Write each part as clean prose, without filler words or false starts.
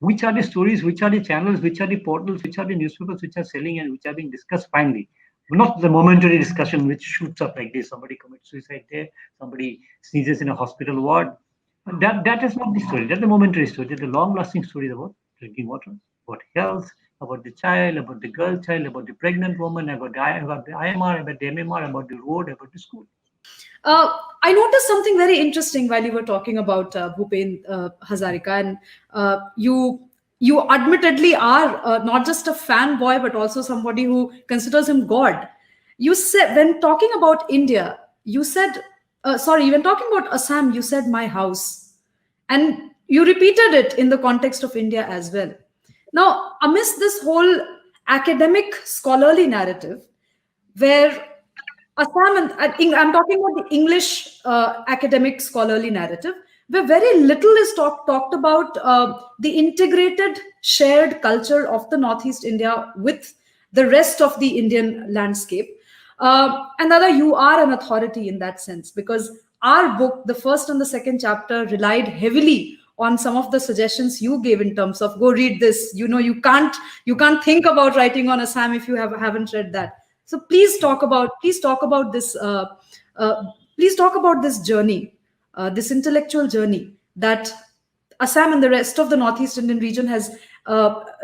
which are the stories, which are the channels, which are the portals, which are the newspapers which are selling and which are being discussed finally. Not the momentary discussion which shoots up like this. Somebody commits suicide there, somebody sneezes in a hospital ward. That is not the story. That's the momentary story. That's the long-lasting stories about drinking water, about health, about the child, about the girl child, about the pregnant woman, about the IMR, about the MMR, about the road, about the school. I noticed something very interesting while you were talking about Bhupen Hazarika, and you admittedly are not just a fanboy but also somebody who considers him God. You said when talking about India, you said sorry, when talking about Assam, you said my house, and you repeated it in the context of India as well. Now, amidst this whole academic scholarly narrative, where Assam, and I'm talking about the English academic scholarly narrative, where very little is talked about the integrated shared culture of the Northeast India with the rest of the Indian landscape. And Dada, you are an authority in that sense, because our book, the first and the second chapter, relied heavily on some of the suggestions you gave in terms of go read this. You know, you can't think about writing on Assam if you haven't read that. So please talk about this uh, please talk about this journey, this intellectual journey that Assam and the rest of the Northeast Indian region has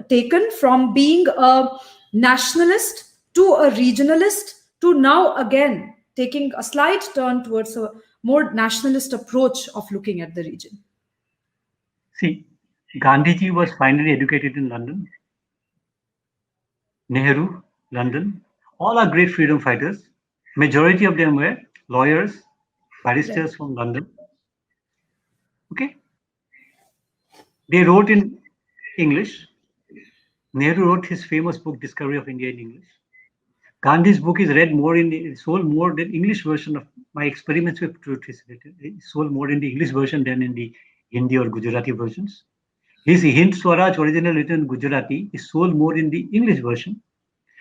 taken from being a nationalist to a regionalist to now again taking a slight turn towards a more nationalist approach of looking at the region. See, Gandhiji was finally educated in London. Nehru, London. All are great freedom fighters. Majority of them were lawyers, Right. barristers from London. Okay, they wrote in English. Nehru wrote his famous book Discovery of India in English. Gandhi's book is read more sold more than English version of my experiments with truth is written. It's sold more in the English version than in the Hindi or Gujarati versions. His Hind Swaraj, original written in Gujarati, is sold more in the English version.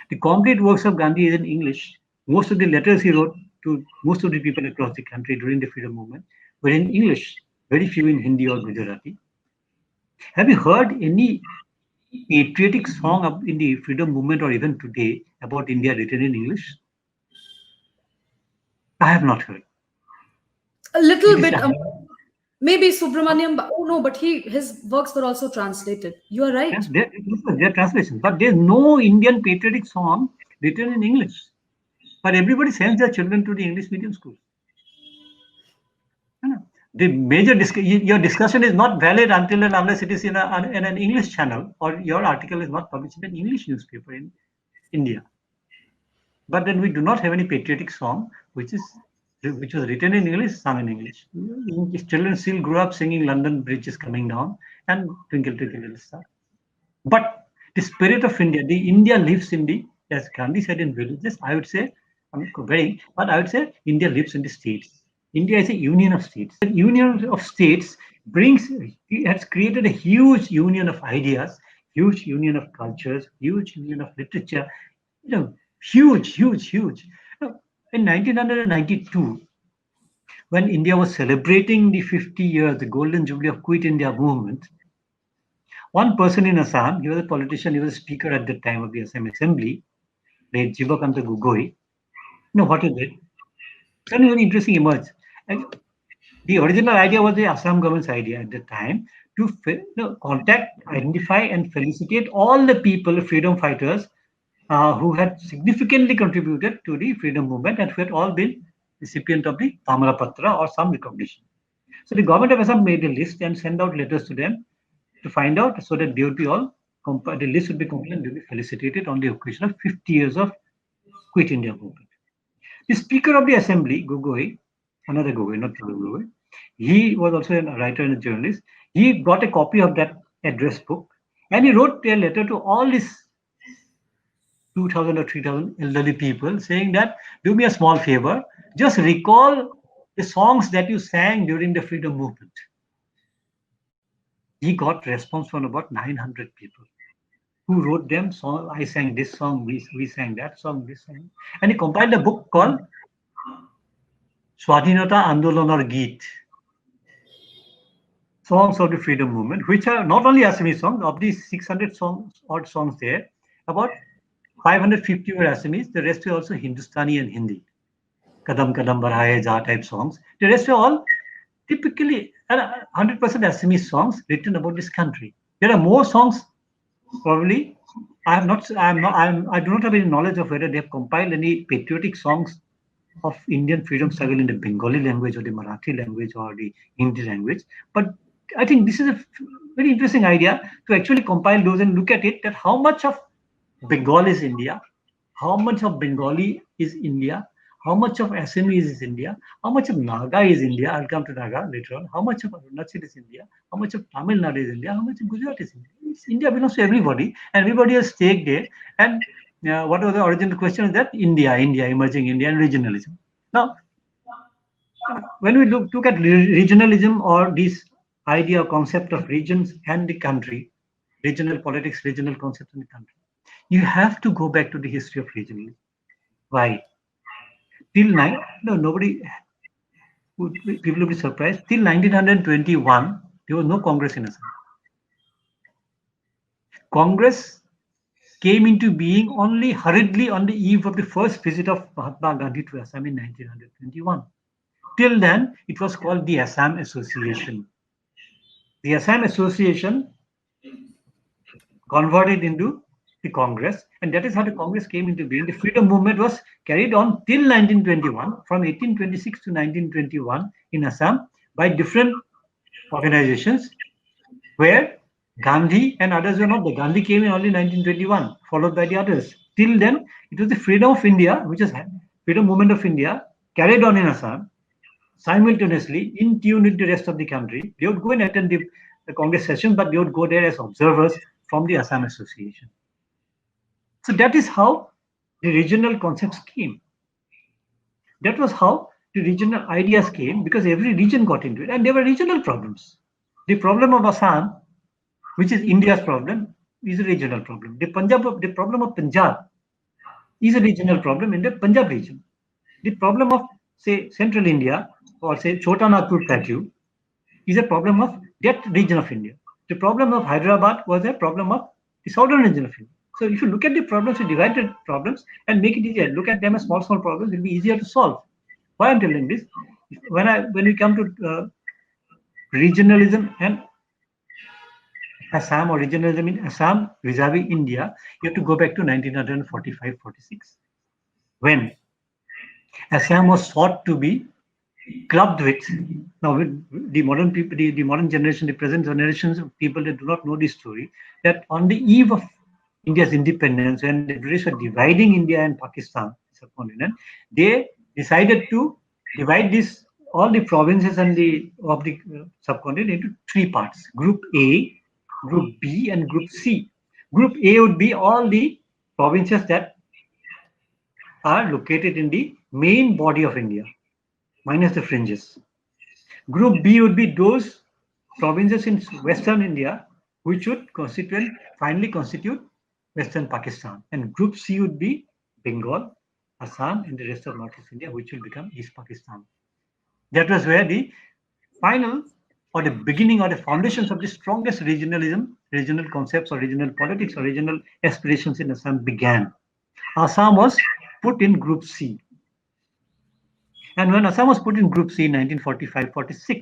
The complete works of Gandhi is in English. Most of the letters he wrote to most of the people across the country during the freedom movement were in English, very few in Hindi or Gujarati. Have you heard any patriotic song in the freedom movement or even today about India written in English? I have not heard. A little It is bit, maybe Subramaniam. Oh no, but his works were also translated. You are right. there are translations, but there's no Indian patriotic song written in English. But everybody sends their children to the English medium schools. The your discussion is not valid until and unless it is in an English channel or your article is not published in an English newspaper in India. But then we do not have any patriotic song which was written in English, sung in English. Children still grew up singing "London Bridge is Coming Down" and "Twinkle Twinkle Little Star." But the spirit of India, the India lives in the, as Gandhi said, in villages. I would say, I'm very, but I would say India lives in the states. India is a union of states. The union of states has created a huge union of ideas, huge union of cultures, huge union of literature. You know, huge, huge, huge. In 1992, when India was celebrating the 50 years, the golden jubilee of Quit India movement, one person in Assam, he was a politician, he was a speaker at the time of the Assam Assembly, named Jivakanta Gugoi. You know what he did? Something very interesting emerged. And the original idea was the Assam government's idea at the time to contact, identify, and felicitate all the people, freedom fighters, who had significantly contributed to the freedom movement and who had all been recipient of the Tamara Patra or some recognition. So the government of Assam made a list and sent out letters to them to find out so that they would be all, the list would be complete and they would be felicitated on the occasion of 50 years of Quit India movement. The Speaker of the Assembly, Gugoi, another Gugoi, not Gugoi, he was also a writer and a journalist. He got a copy of that address book and he wrote a letter to all these 2,000 or 3,000 elderly people saying that do me a small favor, just recall the songs that you sang during the freedom movement. He got response from about 900 people who wrote them. So I sang this song, we sang that song, this song. And he compiled a book called Swadhinata Andolonar Geet. songs of the freedom movement, which are not only Assamese songs. Of these 600 odd songs there, about 550 were Assamese. The rest were also Hindustani and Hindi. Kadam Kadam Barhaye Ja type songs. The rest were all typically 100% Assamese songs written about this country. There are more songs, probably. I do not have any knowledge of whether they have compiled any patriotic songs of Indian freedom struggle in the Bengali language or the Marathi language or the Hindi language. But I think this is a very interesting idea to actually compile those and look at it, that how much of Bengal is India, how much of Bengali is India, how much of Assamese is India, how much of Naga is India. I'll come to Naga later on. How much of Arunachal is India, how much of Tamil Nadu is India, how much of Gujarat is India. India belongs to everybody, and everybody has stake there. And what was the original question? Is that India, emerging India, and regionalism. Now, when we look at regionalism, or this idea or concept of regions and the country, regional politics, regional concepts in the country, you have to go back to the history of regionalism. Why? Nobody, people will be surprised. Till 1921, there was no Congress in Assam. Congress came into being only hurriedly on the eve of the first visit of Mahatma Gandhi to Assam in 1921. Till then, it was called the Assam Association. The Assam Association converted into the Congress, and that is how the Congress came into being. The freedom movement was carried on till 1921, from 1826 to 1921 in Assam, by different organizations, where Gandhi and others were not there. Gandhi came in only 1921, followed by the others. Till then, it was the freedom of India, which is freedom movement of India, carried on in Assam, simultaneously in tune with the rest of the country. They would go and attend the Congress session, but they would go there as observers from the Assam Association. So that is how the regional concepts came. That was how the regional ideas came, because every region got into it, and there were regional problems. The problem of Assam, which is India's problem, is a regional problem. The problem of Punjab is a regional problem in the Punjab region. The problem of, say, Central India, or say Chota Nagpur Plateau, is a problem of that region of India. The problem of Hyderabad was a problem of the southern region of India. So if you look at the problems, you divide the problems and make it easier. Look at them as small problems, it will be easier to solve. Why I'm telling this? When we come to regionalism and Assam, or regionalism in Assam vis-a-vis India, you have to go back to 1945-46, when Assam was sought to be clubbed with. Now, the modern people, the modern generation, the present generations of people that do not know this story, that on the eve of India's independence, when the British were dividing India and Pakistan, subcontinent, they decided to divide all the provinces of the subcontinent into three parts: Group A, Group B, and Group C. Group A would be all the provinces that are located in the main body of India, minus the fringes. Group B would be those provinces in Western India which would finally constitute Western Pakistan. And Group C would be Bengal, Assam, and the rest of Northeast India, which will become East Pakistan. That was where the final, or the beginning, or the foundations of the strongest regionalism, regional concepts, or regional politics, or regional aspirations in Assam began. Assam was put in Group C. And when Assam was put in Group C in 1945-46,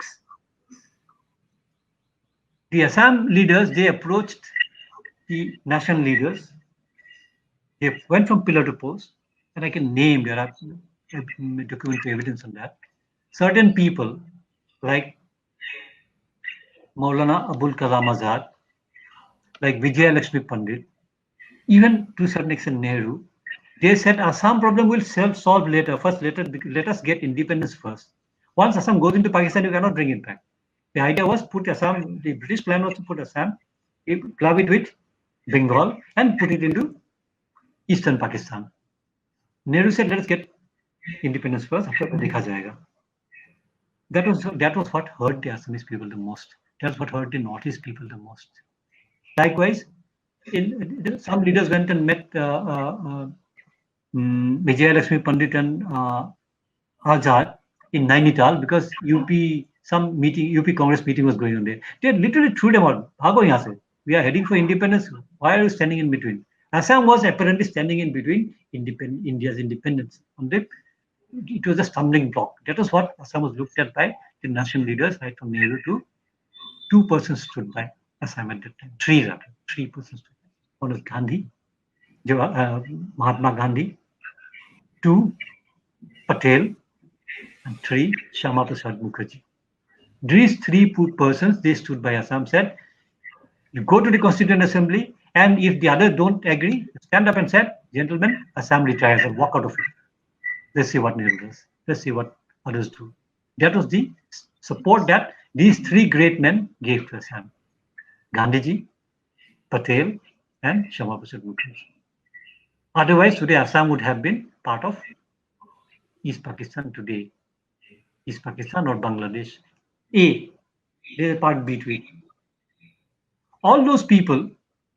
the Assam leaders, they approached the national leaders. They went from pillar to post, and I can name, there are documentary evidence on that. Certain people like Maulana Abul Kalam Azad, like Vijay Lakshmi Pandit, even to a certain extent Nehru, they said Assam problem will solve later. First, let us get independence first. Once Assam goes into Pakistan, you cannot bring it back. The idea was put Assam, the British plan was to put Assam, club it with Bengal, and put it into Eastern Pakistan. Nehru said, let us get independence first, after dekha jayega. That was what hurt the Assamese people the most. That's what hurt the Northeast people the most. Likewise, some leaders went and met Vijay Lakshmi Pandit and Azad in Nainital, because UP some meeting, UP Congress meeting was going on there. They literally threw them out. Bhago yahan se. We are heading for independence. Why are you standing in between? Assam was apparently standing in between India's independence. It was a stumbling block. That was what Assam was looked at by the national leaders, right from Nehru to 2 persons stood by Assam at that time. Three persons stood by. One was Gandhi, Mahatma Gandhi, 2, Patel, and 3, Shama Prasad Mukherjee. These 3 persons, they stood by Assam, said, you go to the Constituent Assembly, and if the others don't agree, stand up and said, gentlemen, Assam retires and walk out of it. Let's see what Nehru does. Let's see what others do. That was the support that these 3 great men gave to Assam. Gandhiji, Patel, and Shama Prasad Mukherjee. Otherwise, today Assam would have been part of East Pakistan today. East Pakistan or Bangladesh. A, there's part B to it. All those people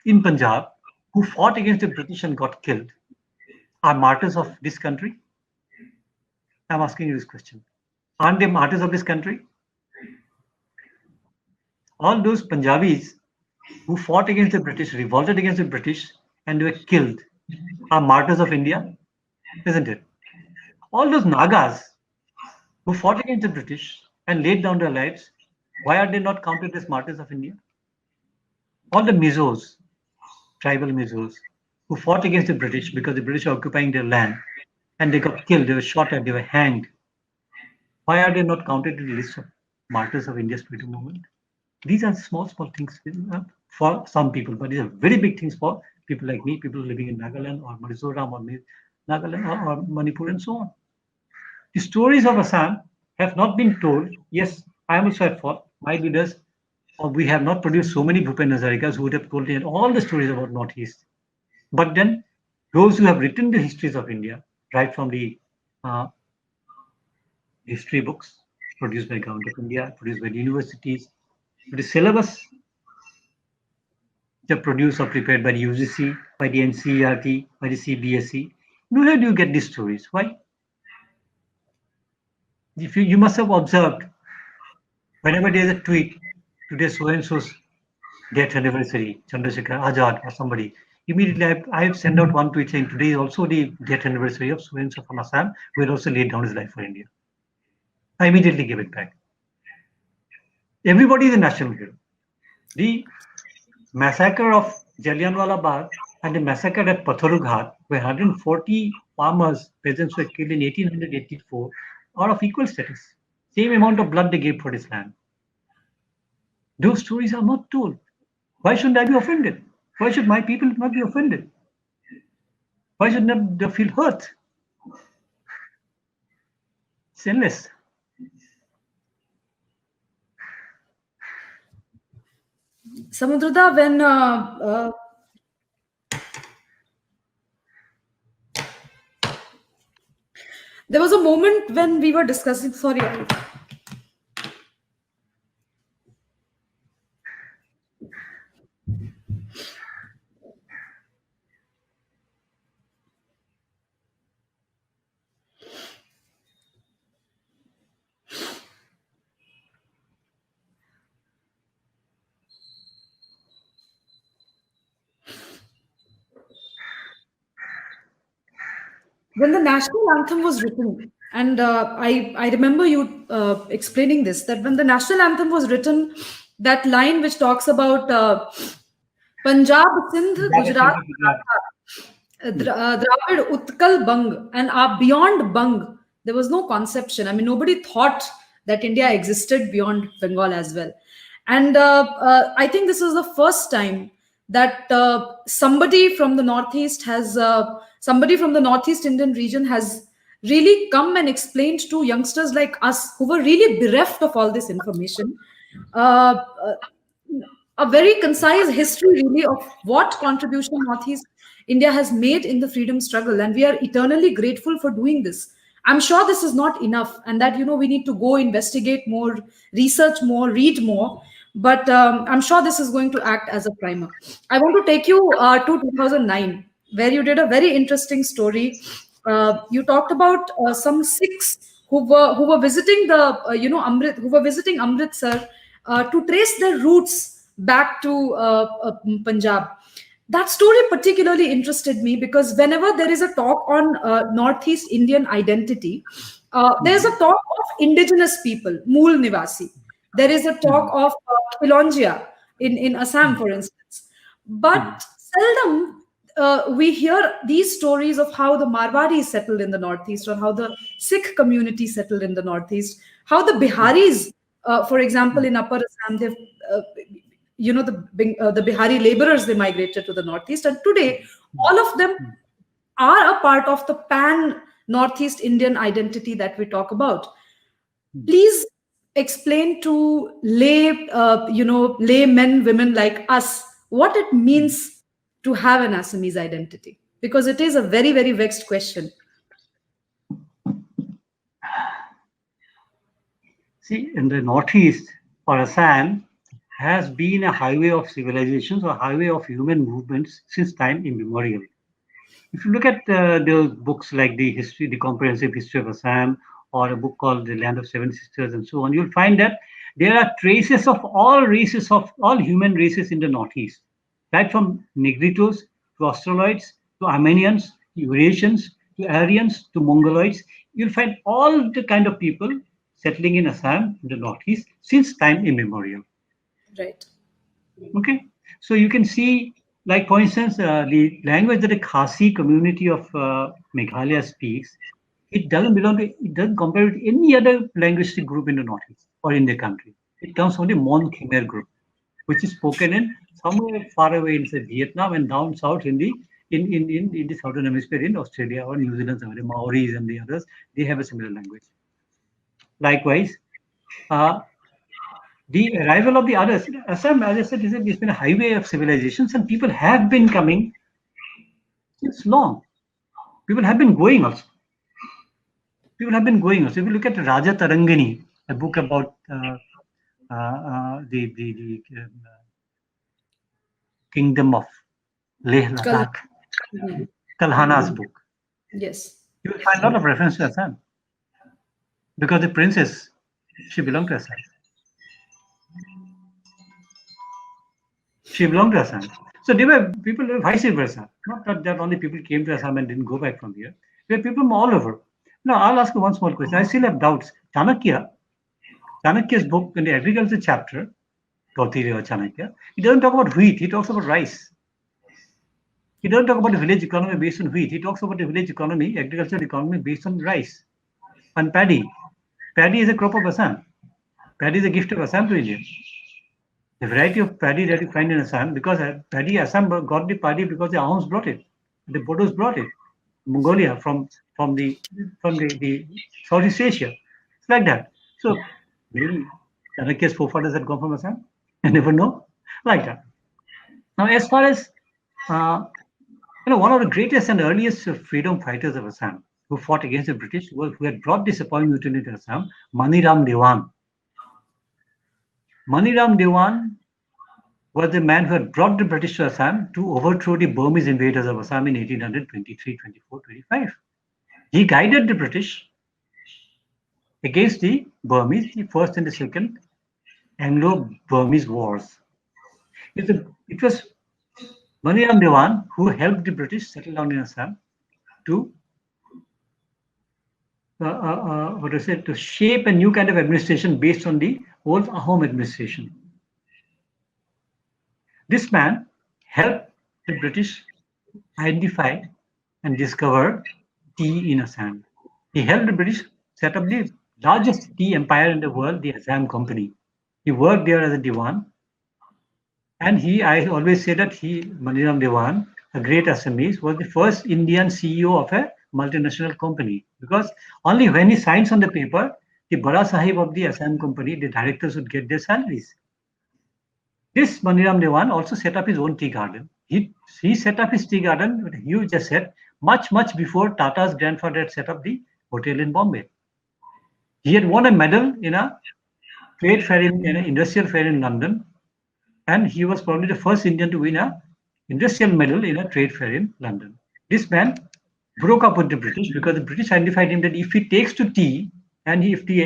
in Punjab who fought against the British and got killed are martyrs of this country? I'm asking you this question. Aren't they martyrs of this country? All those Punjabis who fought against the British, revolted against the British, and were killed are martyrs of India, isn't it? All those Nagas who fought against the British and laid down their lives, why are they not counted as martyrs of India? All the Mizos, tribal Mizos, who fought against the British because the British were occupying their land, and they got killed, they were shot at, they were hanged. Why are they not counted in the list of martyrs of India's freedom movement? These are small things for some people, but these are very big things for people like me, people living in Nagaland or Mizoram or Nagaland or Manipur and so on. The stories of Assam have not been told. Yes, I am also at fault. My leaders, we have not produced so many Bhupen Hazarikas who would have told all the stories about Northeast. But then those who have written the histories of India, right from the history books produced by Government of India, produced by the universities, the syllabus they're produced or prepared by the UGC, by the NCERT, by the CBSE. Where do you get these stories? Why? If you must have observed, whenever there is a tweet, today so-and-so's death anniversary, Chandrasekhar Azad or somebody, immediately I send out one tweet saying today is also the death anniversary of so-and-so from Assam, who had also laid down his life for India. I immediately give it back. Everybody is a national hero. The massacre of Jallianwala Bagh and the massacre at Patharu Ghat, where 140 farmers, peasants were killed in 1884, are of equal status. Same amount of blood they gave for this land. Those stories are not told. Why shouldn't I be offended? Why should my people not be offended? Why should not they feel hurt? It's endless. Samudrata, when there was a moment when we were discussing, sorry, when the national anthem was written, and I remember you explaining this, that when the national anthem was written, that line which talks about Punjab, Sindh, Gujarat, Dravid, Utkal, Bang, and beyond Bang, there was no conception. I mean, nobody thought that India existed beyond Bengal as well. And I think this is the first time that somebody from the Northeast Indian region has really come and explained to youngsters like us who were really bereft of all this information, a very concise history really of what contribution Northeast India has made in the freedom struggle. And we are eternally grateful for doing this. I'm sure this is not enough, and that, we need to go investigate more, research more, read more. But I'm sure this is going to act as a primer. I want to take you to 2009, where you did a very interesting story. You talked about some Sikhs who were visiting the who were visiting Amritsar to trace their roots back to Punjab. That story particularly interested me because whenever there is a talk on Northeast Indian identity, there's a talk of indigenous people, Mool Nivasi. There is a talk of Khilonjia in Assam, for instance. But seldom we hear these stories of how the Marwaris settled in the Northeast, or how the Sikh community settled in the Northeast, how the Biharis, for example, in Upper Assam, they've the Bihari laborers, they migrated to the Northeast, and today all of them are a part of the pan Northeast Indian identity that we talk about. Please explain to lay men, women like us, what it means to have an Assamese identity, because it is a very, very vexed question. See, in the Northeast, or Assam, has been a highway of civilizations or highway of human movements since time immemorial. If you look at those books like the Comprehensive History of Assam, or a book called The Land of Seven Sisters, and so on, you'll find that there are traces of all races, of all human races in the Northeast, right from Negritos to Australoids to Armenians, to Eurasians, to Aryans, to Mongoloids. You'll find all the kind of people settling in Assam, in the Northeast, since time immemorial. Right. Okay, so you can see, like for instance, the language that the Khasi community of Meghalaya speaks, it doesn't compare with any other linguistic group in the Northeast or in the country. It comes from the Mon Khmer group, which is spoken in somewhere far away in, say, Vietnam, and down south in the southern hemisphere, in Australia or New Zealand, the Maoris and the others, they have a similar language. Likewise, the arrival of the others, Assam, as I said, it's been a highway of civilizations, and people have been coming since long. People have been going also. If you look at Raja Tarangani, a book about the kingdom of Leh Ladakh, Kalhana's book, yes, you will find a lot of reference to Assam, because the princess, she belonged to Assam. So there were people vice versa. Not that only people came to Assam and didn't go back from here. There were people from all over. Now, I'll ask you one small question. I still have doubts. Chanakya's book, in the agriculture chapter, Gautiri or Chanakya, he doesn't talk about wheat, he talks about rice. He doesn't talk about the village economy based on wheat. He talks about the village economy, agricultural economy based on rice and paddy. Paddy is a crop of Assam. Paddy is a gift of Assam to India. The variety of paddy that you find in Assam, because Assam got the paddy because the Ahoms brought it, the Bodos brought it, Mongolia from the Southeast Asia. It's like that. So maybe Chanakya's forefathers had come from Assam. I never know. Like that. Now, as far as one of the greatest and earliest freedom fighters of Assam, who fought against the British, who had brought the Sepoy Mutiny to Assam, Maniram Dewan. Maniram Dewan was the man who had brought the British to Assam to overthrow the Burmese invaders of Assam in 1823, 24, 25. He guided the British against the Burmese, the first and the second Anglo-Burmese wars. It was Maniram Dewan who helped the British settle down in Assam to to shape a new kind of administration based on the old Ahom administration. This man helped the British identify and discover tea in Assam. He helped the British set up the largest tea empire in the world, the Assam Company. He worked there as a Diwan. And I always say that Maniram Dewan, a great Assamese, was the first Indian CEO of a multinational company. Because only when he signs on the paper, the Bada Sahib of the Assam Company, the directors would get their salaries. This Maniram Dewan also set up his own tea garden. He set up his tea garden with a huge asset much before Tata's grandfather had set up the hotel in Bombay. He had won a medal in a trade fair, in an industrial fair in London, and he was probably the first Indian to win an industrial medal in a trade fair in London. This man broke up with the British because the British identified him that if he takes to tea And if the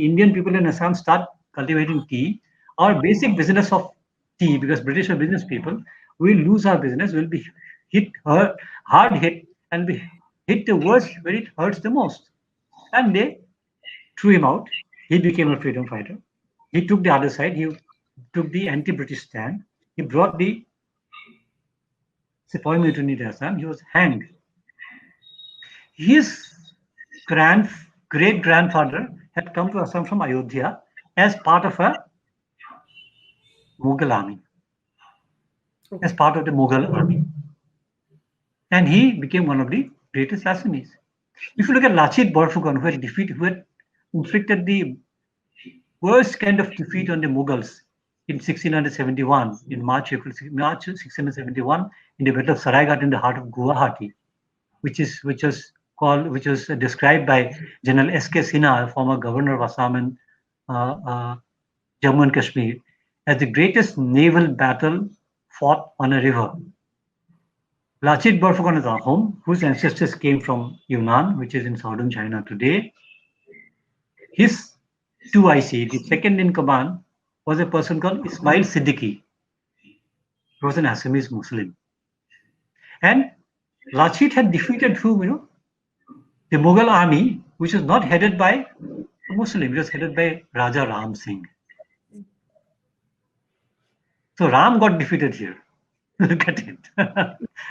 Indian people in Assam start cultivating tea, our basic business of tea, because British are business people, we'll lose our business. We'll be hard hit, and be hit the worst where it hurts the most. And they threw him out. He became a freedom fighter. He took the other side. He took the anti-British stand. He brought the Sepoy mutiny to Assam. He was hanged. His great grandfather had come to Assam from Ayodhya as part of a Mughal army, as part of the Mughal army. And he became one of the greatest Assamese. If you look at Lachit Borphukan, who had inflicted the worst kind of defeat on the Mughals in 1671, in March 1671, in the Battle of Saraighat in the heart of Guwahati, which was described by General S.K. Sinha, former governor of Assam and Jammu and Kashmir, as the greatest naval battle fought on a river. Lachit Borphukan is our home, whose ancestors came from Yunnan, which is in southern China today. His 2IC, the second in command, was a person called Ismail Siddiqui. He was an Assamese Muslim. And Lachit had defeated whom, the Mughal army, which was not headed by a Muslim, it was headed by Raja Ram Singh. So Ram got defeated here. Look at it.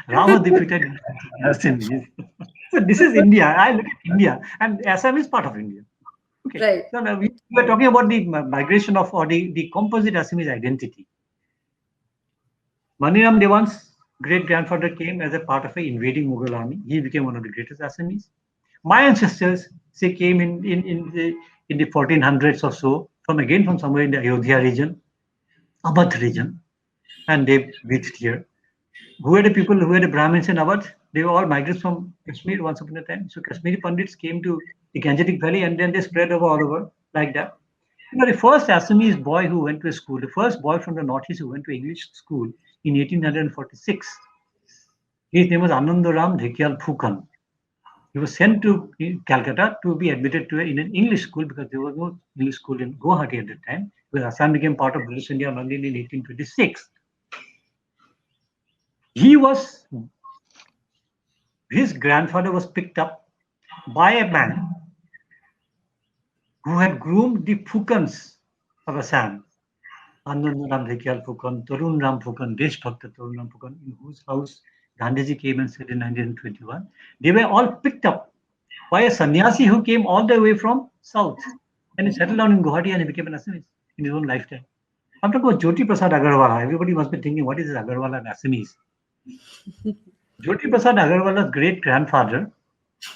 Ram was defeated. So this is India. I look at India, and Assam is part of India. Okay. Right. So now we are talking about the migration of, or the composite Assamese identity. Maniram Devan's great grandfather came as a part of an invading Mughal army. He became one of the greatest Assamese. My ancestors, say, came in the 1400s or so, from somewhere in the Ayodhya region, Awadh region, and they reached here. Who were the people? Who were the Brahmins in Awadh? They were all migrants from Kashmir once upon a time. So Kashmiri Pandits came to the Gangetic Valley, and then they spread all over like that. The first Assamese boy who went to a school, the first boy from the Northeast who went to English school in 1846, his name was Anandaram Dhekial Phukan. He was sent to Calcutta to be admitted in an English school, because there was no English school in Guwahati at that time, because Assam became part of British India only in 1826. His grandfather was picked up by a man who had groomed the Phukans of Assam. Anandaram Dhekial Phukan, Tarun Ram Phukan, Deshbhakta Tarun Ram Phukan, in whose house Gandhiji came and said in 1921. They were all picked up by a sannyasi who came all the way from south, and he settled down in Guwahati, and he became an Assamese in his own lifetime. I'm talking about Jyoti Prasad Agarwala. Everybody must be thinking, what is this Agarwala and Assamese? Jyoti Prasad Agarwala's great grandfather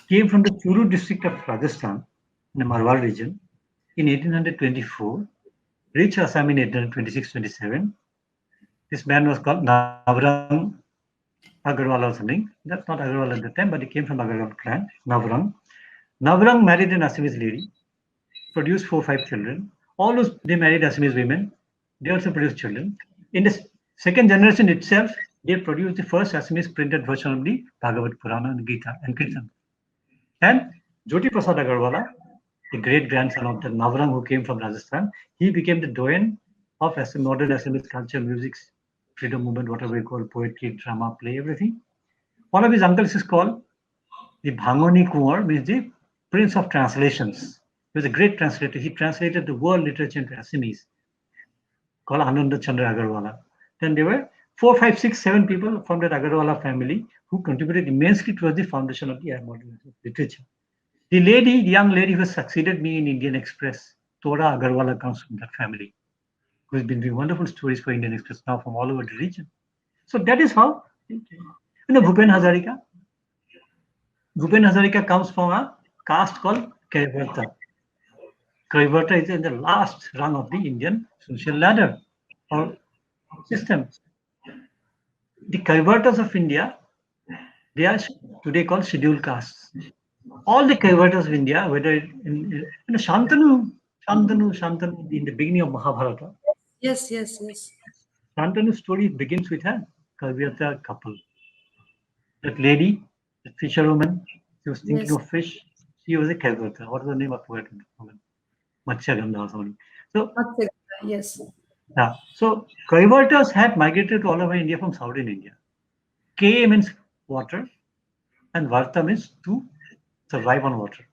came from the Churu district of Rajasthan, in the Marwar region, in 1824, reached Assam in 1826-27. This man was called Navrang Agarwala or something. That's not Agarwala at the time, but he came from Agarwal clan, Navrang. Navrang married an Assamese lady, produced 4 or 5 children. All those, they married Assamese women. They also produced children. In the second generation itself, they produced the first Assamese printed version of the Bhagavad Purana and Gita and Kirtan. And Jyoti Prasad Agarwala, the great grandson of the Navrang who came from Rajasthan, he became the doyen of modern Assamese culture, music, freedom movement, whatever we call, poetry, drama, play, everything. One of his uncles is called the Bhangoni Kumar, means the Prince of Translations. He was a great translator. He translated the world literature into Assamese, called Ananda Chandra Agarwala. Then there were 4, 5, 6, 7 people from that Agarwala family who contributed immensely towards the foundation of the modern literature. The young lady who succeeded me in Indian Express, Tora Agarwala, comes from that family, who has been doing wonderful stories for Indian Express now from all over the region. So that is how, Bhupen Hazarika. Bhupen Hazarika comes from a caste called Kaivarta. Kaivarta is in the last rung of the Indian social ladder or system. The Kaivartas of India, they are today called scheduled castes. All the Kaivartas of India, whether in Shantanu, in the beginning of Mahabharata. Yes. Shantanu's story begins with a Kaivarta couple. That lady, that fisherwoman, she was thinking of fish. He was a Kaivarta. What was the name? I forgot. Matsyagandha or something. So, Yes. yeah. So Kaivartas had migrated to all over India from southern India. K means water, and Varta means to survive on water.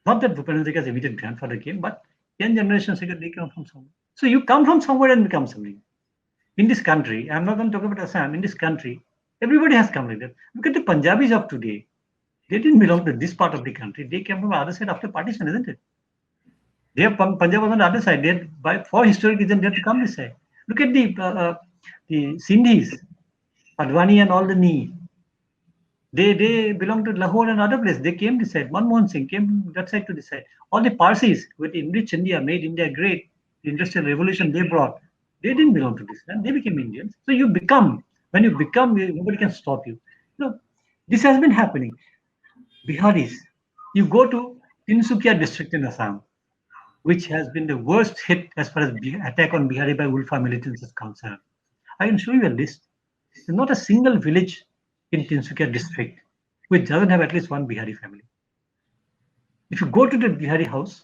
Not that Bhupen Hazarika's immediate grandfather came, but 10 generations ago, they come from somewhere. So you come from somewhere and become something. In this country, I'm not going to talk about Assam, in this country, everybody has come like that. Look at the Punjabis of today. They didn't belong to this part of the country. They came from the other side after partition, isn't it? They have Punjab was on the other side. They by for historic reason they have to come this side. Look at the Sindhis, Advani and all the knee. They belong to Lahore and other place. They came this side. Manmohan Singh came that side to this side. All the Parsis with enriched India, made India great. The industrial revolution they brought. They didn't belong to this land. They became Indians. So you become, when you become, nobody can stop you. This has been happening. Biharis, you go to Tinsukia district in Assam, which has been the worst hit as far as attack on Bihari by Ulfa militants is concerned. I can show you a list. There's not a single village in Tinsukia district which doesn't have at least one Bihari family. If you go to the Bihari house,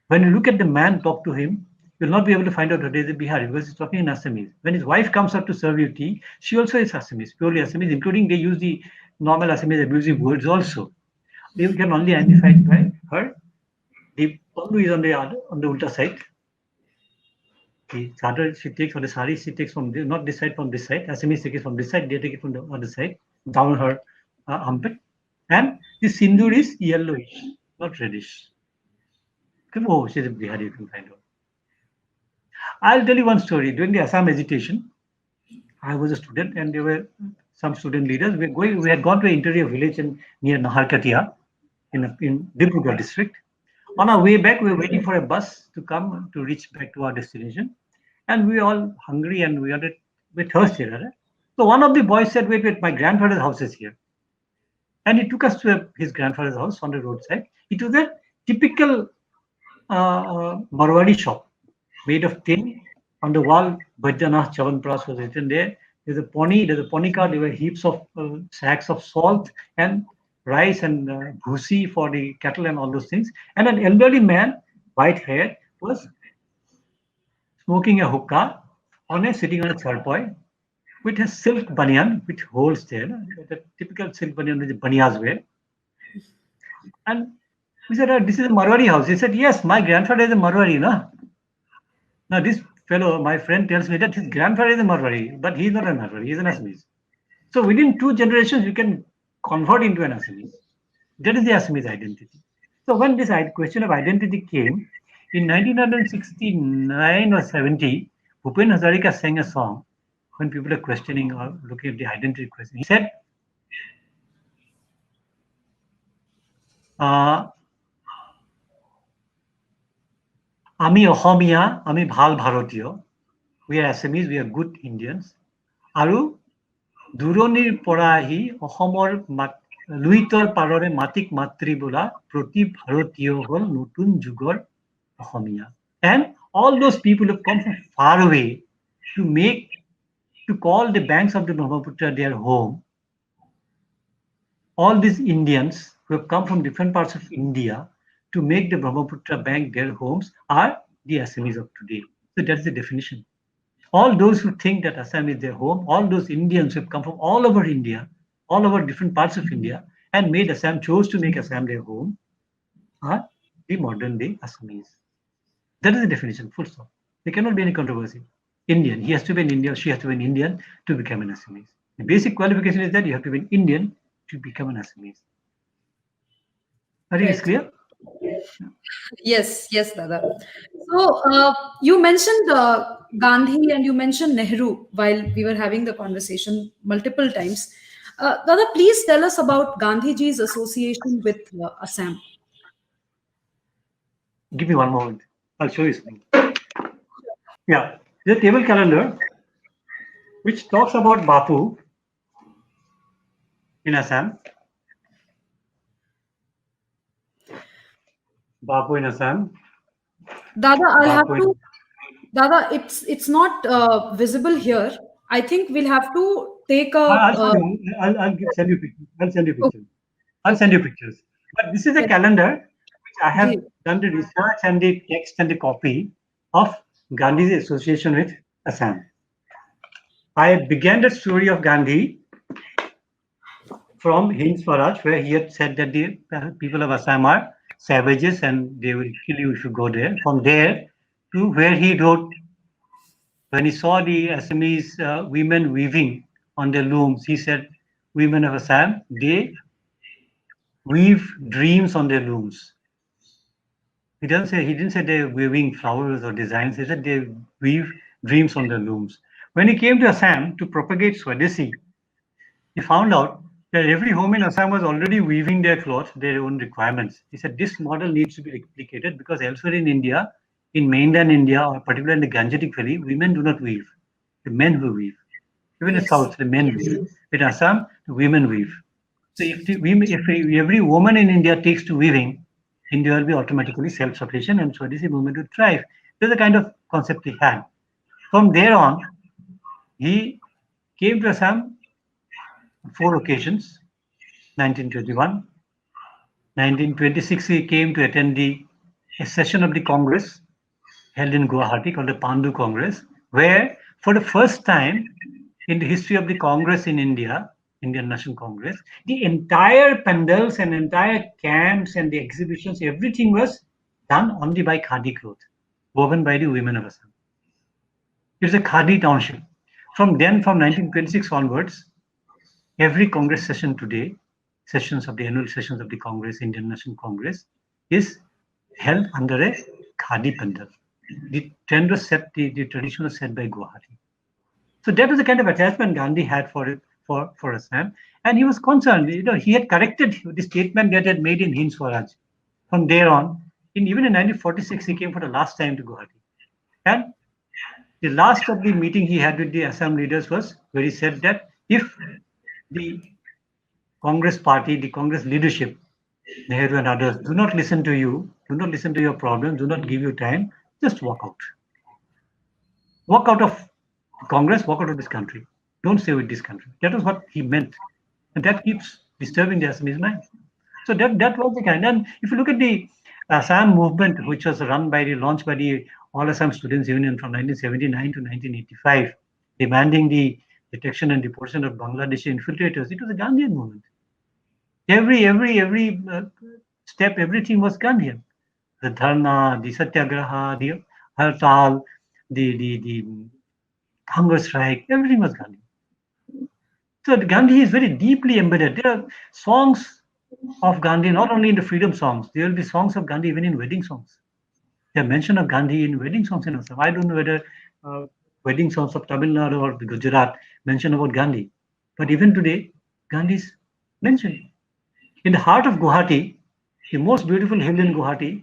when you look at the man, talk to him, you'll not be able to find out that he's a Bihari because he's talking in Assamese. When his wife comes up to serve you tea, she also is Assamese, purely Assamese, including they use the normal Assamese abusive words also. You can only identify it by her. The pallu is on the ulta side. The chadar she takes, or the sari she takes from not this side, from this side. Assamese take it from this side, they take it from the other side, down her armpit. And the sindoor is yellowish, not reddish. Oh, she's a Bihari, you can find out. I'll tell you one story. During the Assam agitation, I was a student and there were some student leaders. We had gone to an interior village near Naharkatia in Dibrugarh district. On our way back, we were waiting for a bus to come to reach back to our destination. And we were all hungry and we were thirsty. Right? So one of the boys said, wait, my grandfather's house is here. And he took us to his grandfather's house on the roadside. It was a typical Marwadi shop made of tin. On the wall, Bhajdanath Chavanpras was written there. There's a pony car. There were heaps of sacks of salt and rice and bhusi for the cattle and all those things. And an elderly man, white hair, was smoking a hookah sitting on a charpoy with a silk banyan with holes there, the typical silk banyan which Banyas wear. And we said, this is a Marwari house. He said, yes, my grandfather is a Marwari. No? Now this fellow, my friend, tells me that his grandfather is a Marwari, but he's not a Marwari, he's an Assamese. So within 2 generations, you can convert into an Assamese. That is the Assamese identity. So when this question of identity came, in 1969 or 70, Bhupen Hazarika sang a song when people are questioning or looking at the identity question. He said, Ami Ohomia, Ami Bhal Bharatiyo. We are Assamese, we are good Indians. Aru Duronir Porahi, Ohomor Luitor Parore Matik Matribula, Proti Bharatiyo Hol Nutun Jugor Ohomia. And all those people have come from far away to call the banks of the Brahmaputra their home. All these Indians who have come from different parts of India to make the Brahmaputra bank their homes are the Assamese of today. So that's the definition. All those who think that Assam is their home, all those Indians who have come from all over India, all over different parts of India, and chose to make Assam their home, are the modern day Assamese. That is the definition, full stop. There cannot be any controversy. Indian, he has to be an Indian, she has to be an Indian to become an Assamese. The basic qualification is that you have to be an Indian to become an Assamese. I think it's clear? Yes, Dada. So you mentioned Gandhi and you mentioned Nehru while we were having the conversation multiple times. Dada, please tell us about Gandhiji's association with Assam. Give me one moment. I'll show you something. Yeah, the table calendar which talks about Bapu in Assam. Bapu in Assam. Dada, it's not visible here. I think we'll have to take a. I'll send you picture. I'll send you picture. I'll send you pictures. But this is a Yes. calendar which I have Ji. done the research and the text and the copy of Gandhi's association with Assam. I began the story of Gandhi from Hind Swaraj, where he had said that the people of Assam are savages and they will kill you if you go there. From there to where he wrote, when he saw the Assamese women weaving on their looms, he said, women of Assam, they weave dreams on their looms. He didn't say they're weaving flowers or designs. He said they weave dreams on their looms. When he came to Assam to propagate Swadeshi, he found out that every home in Assam was already weaving their cloth, their own requirements. He said this model needs to be replicated because elsewhere in India, in mainland India, or particularly in the Gangetic Valley, women do not weave. The men who weave. Even in the Yes. south, the men weave. In Assam, the women weave. So if every woman in India takes to weaving, India will be automatically self-sufficient and Swadeshi movement will thrive. This is the kind of concept he had. From there on, he came to Assam on 4 occasions: 1921, 1926 he came to attend a session of the Congress held in Guwahati called the Pandu Congress, where for the first time in the history of the Congress in India, Indian National Congress, the entire pandals and entire camps and the exhibitions, everything was done only by khadi cloth, woven by the women of Assam. It's a khadi township. From 1926 onwards, every Congress session today, the annual sessions of the Congress, Indian National Congress, is held under a khadi pandal. The trend was set, the tradition was set by Guwahati. So that was the kind of attachment Gandhi had for Assam, and he was concerned. He had corrected the statement that he had made in Hind Swaraj. From there on, even in 1946, he came for the last time to Guwahati, and the last of the meeting he had with the Assam leaders was where he said that if the Congress party, the Congress leadership, Nehru and others, do not listen to you, do not listen to your problems, do not give you time, just walk out. Walk out of Congress, walk out of this country. Don't stay with this country. That was what he meant. And that keeps disturbing the Assamese mind. So that was the kind. And if you look at the Assam movement, which was launched by the All Assam Students Union from 1979 to 1985, demanding the detection and deportation of Bangladeshi infiltrators, it was a Gandhian movement. Every step, everything was Gandhian. The dharna, the satyagraha, the hartal, the hunger strike, everything was Gandhi. So Gandhi is very deeply embedded. There are songs of Gandhi, not only in the freedom songs, there will be songs of Gandhi even in wedding songs. There are mention of Gandhi in wedding songs in Assam. I don't know whether wedding songs of Tamil Nadu or Gujarat mention about Gandhi. But even today, Gandhi is mentioned. In the heart of Guwahati, the most beautiful hill in Guwahati,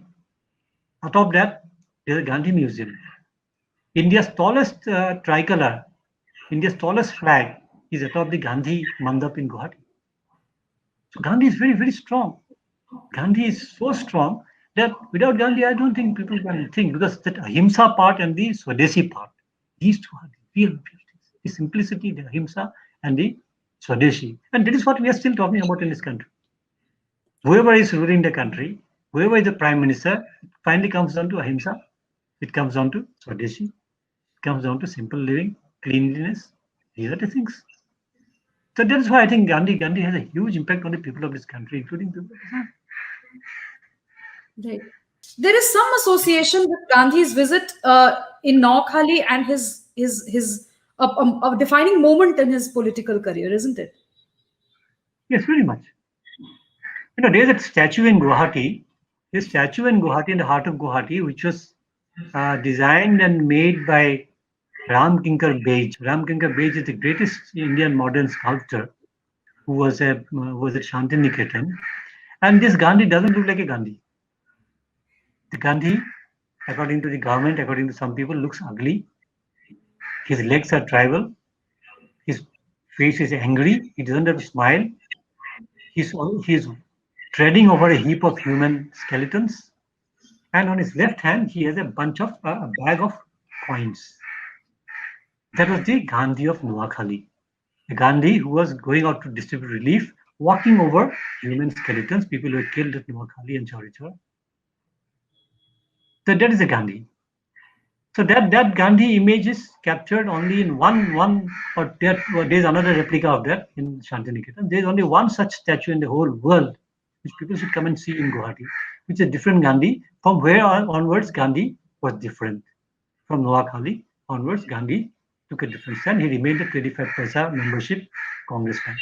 atop that, there's a Gandhi Museum. India's tallest tricolor, India's tallest flag is atop the Gandhi Mandap in Guwahati. So Gandhi is very, very strong. Gandhi is so strong that without Gandhi, I don't think people can think, because that ahimsa part and the Swadeshi part, these two are the real beauties. The simplicity, the ahimsa, and the Swadeshi. And that is what we are still talking about in this country. Whoever is ruling the country, whoever is the prime minister, it finally comes down to ahimsa. It comes down to Swadeshi. It comes down to simple living, cleanliness. These are the things. So that is why I think Gandhi has a huge impact on the people of this country, including people of Assam. Right. There is some association with Gandhi's visit in Noakhali and his a defining moment in his political career, isn't it? Yes, very much. There's a statue in Guwahati. This statue in Guwahati, in the heart of Guwahati, which was designed and made by Ram Kinkar Baij. Ram Kinkar Baij is the greatest Indian modern sculptor who was at Shantiniketan. And this Gandhi doesn't look like a Gandhi. The Gandhi, according to the government, according to some people, looks ugly. His legs are tribal. His face is angry. He doesn't have a smile. He's treading over a heap of human skeletons. And on his left hand, he has a bag of coins. That was the Gandhi of Noakhali. The Gandhi who was going out to distribute relief walking over human skeletons, people who were killed at Noakhali and Chauri Chaur. So that is a Gandhi. So that Gandhi image is captured only in one or there's another replica of that in Shantiniketan. There's only one such statue in the whole world, which people should come and see in Guwahati, which is a different Gandhi. From where onwards, Gandhi was different. From Noakhali onwards, Gandhi took a different stand. He remained a 25 paisa membership congressman.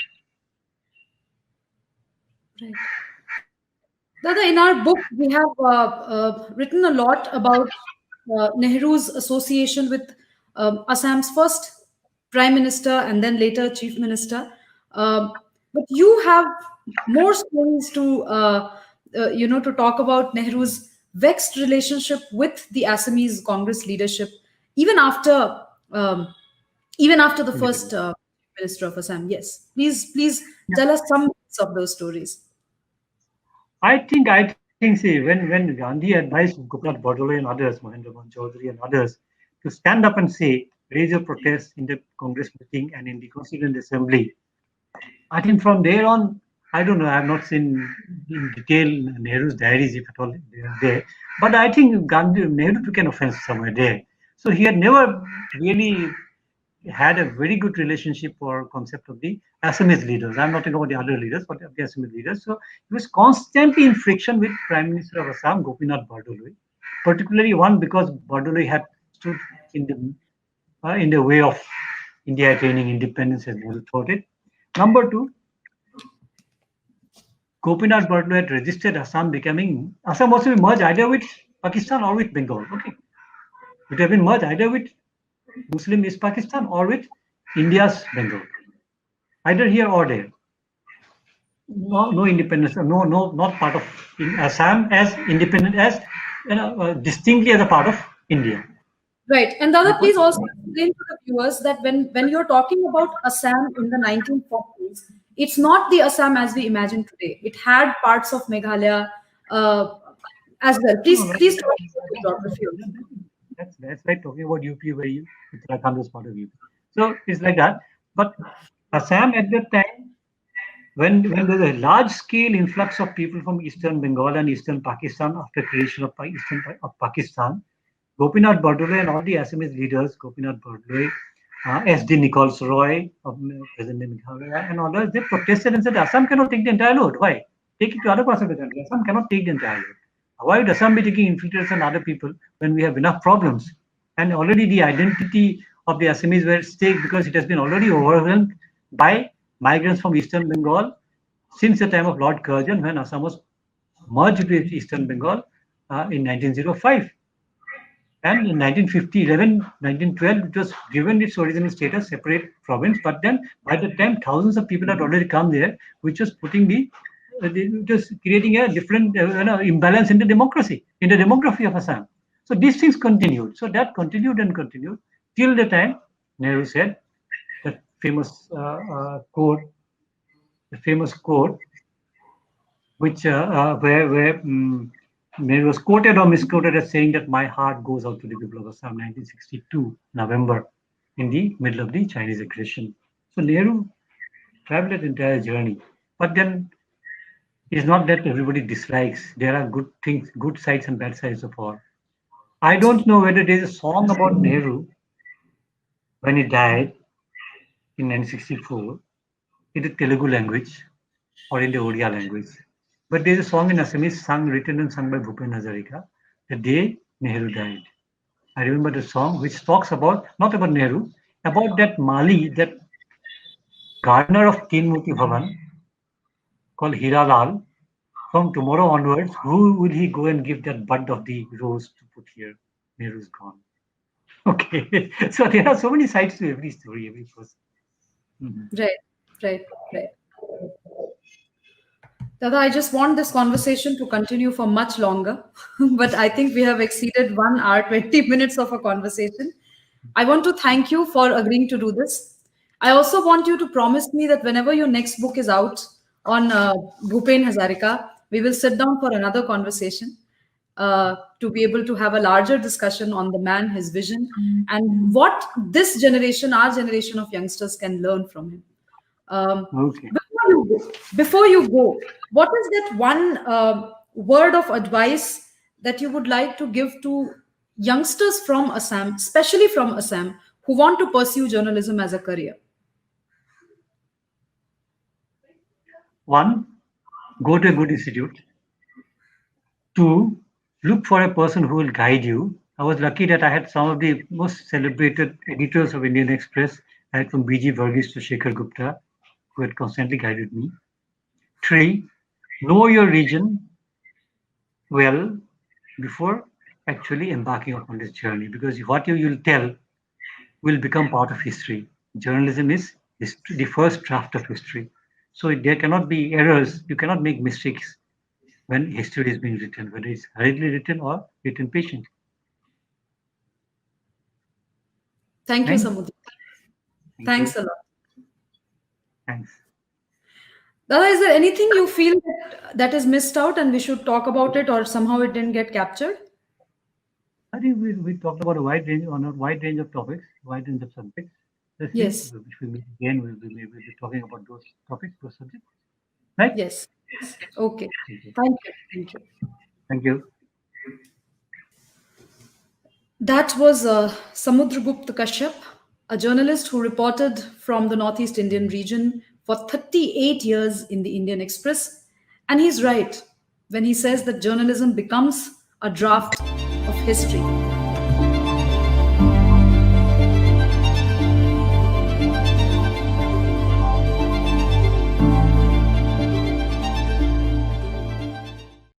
Right. Dada, in our book, we have written a lot about Nehru's association with Assam's first prime minister and then later chief minister. But you have more stories to talk about Nehru's vexed relationship with the Assamese Congress leadership, even after the first minister of Assam. Yes, please tell us some of those stories. I think, see, when Gandhi advised Gopinath Bordoloi and others, Mahendra Mohan Chaudhary and others, to stand up and say, raise your protest in the Congress meeting and in the Constituent Assembly, I think from there on, I don't know, I have not seen in detail Nehru's diaries, if at all they are there, but I think Nehru took an offense somewhere there. So he had never really had a very good relationship or concept of the Assamese leaders. I'm not talking about the other leaders, but the Assamese leaders. So he was constantly in friction with Prime Minister of Assam, Gopinath Bordoloi, particularly one because Bordoloi had stood in the way of India attaining independence as Nehru thought it. Number two, Gopinath Bordoloi had resisted Assam was to be merged either with Pakistan or with Bengal. Okay, it would have been merged either with Muslim East Pakistan or with India's Bengal, either here or there. No independence. No, not part of Assam as independent as distinctly as a part of India. Right, and Dada, please also explain to the viewers that when you're talking about Assam in the 1940s, it's not the Assam as we imagine today. It had parts of Meghalaya as well. Please talk about the geography. That's like talking about UP where Uttarakhand was part of UP. So it's like that. But Assam at that time, when there's a large-scale influx of people from Eastern Bengal and Eastern Pakistan after creation of Pakistan, Gopinath Bordoloi and all the Assamese leaders, Gopinath Bordoloi, S.D. Nichols Roy, President Meghalaya, and others, they protested and said, Assam cannot take the entire load. Why? Take it to other parts of the country. Assam cannot take the entire load. Why would Assam be taking infiltrators and other people when we have enough problems? And already the identity of the Assamese were at stake because it has been already overwhelmed by migrants from Eastern Bengal since the time of Lord Curzon when Assam was merged with Eastern Bengal in 1905. And in 1912, it was given its original status, separate province. But then by the time thousands of people had already come there, which was putting just creating a different imbalance in the democracy, in the demography of Assam. So these things continued. So that continued and continued till the time Nehru said that famous quote, which where Nehru was quoted or misquoted as saying that my heart goes out to the people of Assam, 1962 November, in the middle of the Chinese aggression. So Nehru traveled that entire journey, but then it's not that everybody dislikes. There are good things, good sides and bad sides of all. I don't know whether there's a song about Nehru when he died in 1964 in the Telugu language or in the Odia language. But there's a song in Assamese written and sung by Bhupen Hazarika, the day Nehru died. I remember the song which talks about, not about Nehru, about that Mali, that gardener of Tinmurti Bhavan, called Hira Lal. From tomorrow onwards, who will he go and give that bud of the rose to put here? Nehru's gone. Okay, so there are so many sides to every story, every person. Mm-hmm. Right. Dada, I just want this conversation to continue for much longer, but I think we have exceeded 1 hour, 20 minutes of a conversation. I want to thank you for agreeing to do this. I also want you to promise me that whenever your next book is out on Bhupen Hazarika, we will sit down for another conversation to be able to have a larger discussion on the man, his vision, and what this generation, our generation of youngsters can learn from him. Okay. Before you go, what is that one word of advice that you would like to give to youngsters from Assam, especially from Assam, who want to pursue journalism as a career? One, go to a good institute. Two, look for a person who will guide you. I was lucky that I had some of the most celebrated editors of Indian Express. I had from B.G. Varghese to Shekhar Gupta, who had constantly guided me. Three, know your region well before actually embarking upon this journey, because what you'll tell will become part of history. Journalism is the first draft of history. So there cannot be errors. You cannot make mistakes when history is being written, whether it's hurriedly written or written patiently. Thank you, Thank, Samudra. thank Thanks you. a lot. Thanks. Dada, is there anything you feel that is missed out and we should talk about it, or somehow it didn't get captured? I think we talked about a wide range of topics, wide range of subjects. Let's see, Yes. if we meet again, we'll be talking about those topics, those subjects. Right? Yes. Okay. Thank you. Thank you. Thank you. Thank you. That was Samudragupta Kashyap, a journalist who reported from the Northeast Indian region for 38 years in the Indian Express. And he's right when he says that journalism becomes a draft of history.